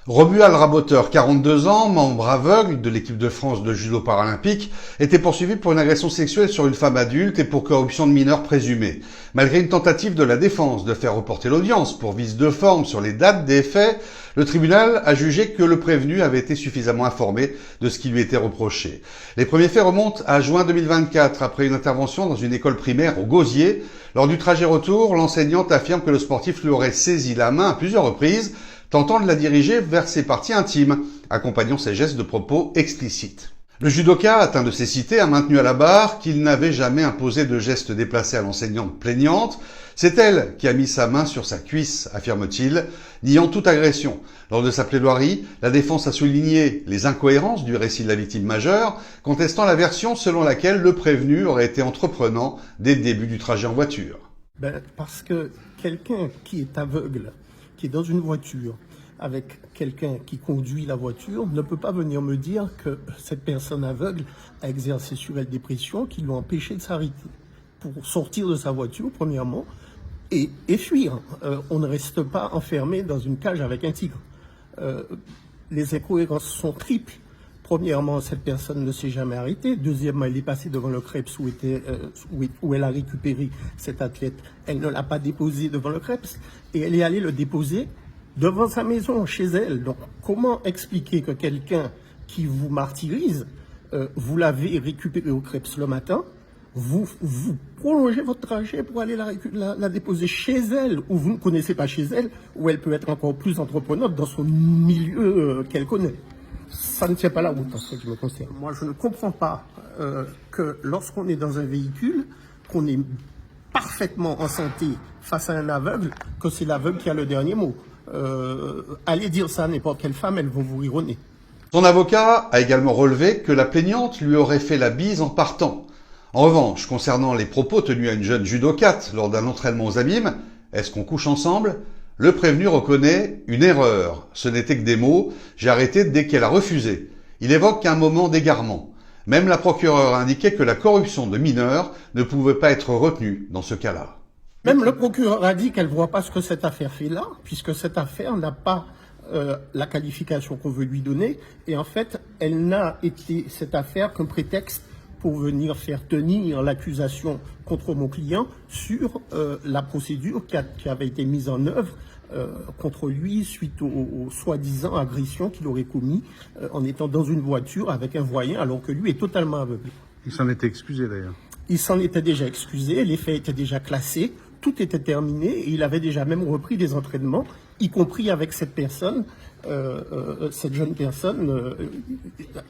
Romuald Raboteur, 42 ans, membre aveugle de l'équipe de France de judo paralympique, était poursuivi pour une agression sexuelle sur une femme adulte et pour corruption de mineurs présumés. Malgré une tentative de la défense de faire reporter l'audience pour vice de forme sur les dates des faits, le tribunal a jugé que le prévenu avait été suffisamment informé de ce qui lui était reproché. Les premiers faits remontent à juin 2024, après une intervention dans une école primaire au Gosier. Lors du trajet retour, l'enseignante affirme que le sportif lui aurait saisi la main à plusieurs reprises, tentant de la diriger vers ses parties intimes, accompagnant ses gestes de propos explicites. Le judoka, atteint de cécité, a maintenu à la barre qu'il n'avait jamais imposé de gestes déplacés à l'enseignante plaignante. C'est elle qui a mis sa main sur sa cuisse, affirme-t-il, niant toute agression. Lors de sa plaidoirie, la défense a souligné les incohérences du récit de la victime majeure, contestant la version selon laquelle le prévenu aurait été entreprenant dès le début du trajet en voiture. Parce que quelqu'un qui est aveugle, qui est dans une voiture avec quelqu'un qui conduit la voiture, ne peut pas venir me dire que cette personne aveugle a exercé sur elle des pressions qui l'ont empêché de s'arrêter pour sortir de sa voiture, premièrement, et fuir. On ne reste pas enfermé dans une cage avec un tigre. Les incohérences sont triples. Premièrement, cette personne ne s'est jamais arrêtée. Deuxièmement, elle est passée devant le Creps où elle a récupéré cet athlète. Elle ne l'a pas déposé devant le Creps et elle est allée le déposer devant sa maison, chez elle. Donc, comment expliquer que quelqu'un qui vous martyrise, vous l'avez récupéré au Creps le matin, vous prolongez votre trajet pour aller la déposer chez elle, où vous ne connaissez pas chez elle, où elle peut être encore plus entreprenante dans son milieu qu'elle connaît. Ça ne tient pas la route en ce qui me concerne. Moi, je ne comprends pas que lorsqu'on est dans un véhicule, qu'on est parfaitement en santé face à un aveugle, que c'est l'aveugle qui a le dernier mot. Allez dire ça à n'importe quelle femme, elles vont vous rire au nez. Son avocat a également relevé que la plaignante lui aurait fait la bise en partant. En revanche, concernant les propos tenus à une jeune judokate lors d'un entraînement aux abîmes, est-ce qu'on couche ensemble ? Le prévenu reconnaît une erreur. Ce n'était que des mots. J'ai arrêté dès qu'elle a refusé. Il évoque un moment d'égarement. Même la procureure a indiqué que la corruption de mineurs ne pouvait pas être retenue dans ce cas-là. Même le procureur a dit qu'elle ne voit pas ce que cette affaire fait là, puisque cette affaire n'a pas la qualification qu'on veut lui donner. Et en fait, elle n'a été cette affaire qu'un prétexte pour venir faire tenir l'accusation contre mon client sur la procédure qui avait été mise en œuvre contre lui suite aux soi-disant agressions qu'il aurait commis en étant dans une voiture avec un voyant alors que lui est totalement aveuglé. Il s'en était excusé d'ailleurs. Il s'en était déjà excusé, les faits étaient déjà classés, tout était terminé et il avait déjà même repris des entraînements, y compris avec cette personne, cette jeune personne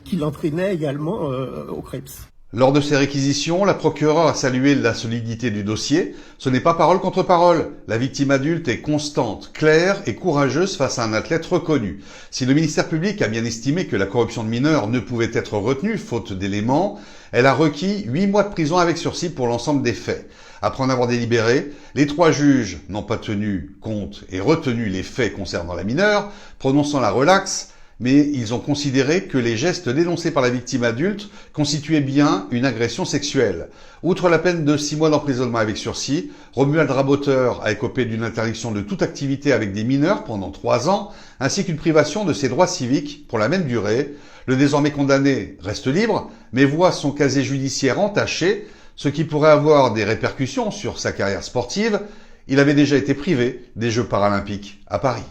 qui l'entraînait également au Creps. Lors de ces réquisitions, la procureure a salué la solidité du dossier. Ce n'est pas parole contre parole. La victime adulte est constante, claire et courageuse face à un athlète reconnu. Si le ministère public a bien estimé que la corruption de mineurs ne pouvait être retenue, faute d'éléments, elle a requis 8 mois de prison avec sursis pour l'ensemble des faits. Après en avoir délibéré, les 3 juges n'ont pas tenu compte et retenu les faits concernant la mineure, prononçant la relaxe, mais ils ont considéré que les gestes dénoncés par la victime adulte constituaient bien une agression sexuelle. Outre la peine de 6 mois d'emprisonnement avec sursis, Romuald Raboteur a écopé d'une interdiction de toute activité avec des mineurs pendant 3 ans, ainsi qu'une privation de ses droits civiques pour la même durée. Le désormais condamné reste libre, mais voit son casier judiciaire entaché, ce qui pourrait avoir des répercussions sur sa carrière sportive. Il avait déjà été privé des Jeux paralympiques à Paris.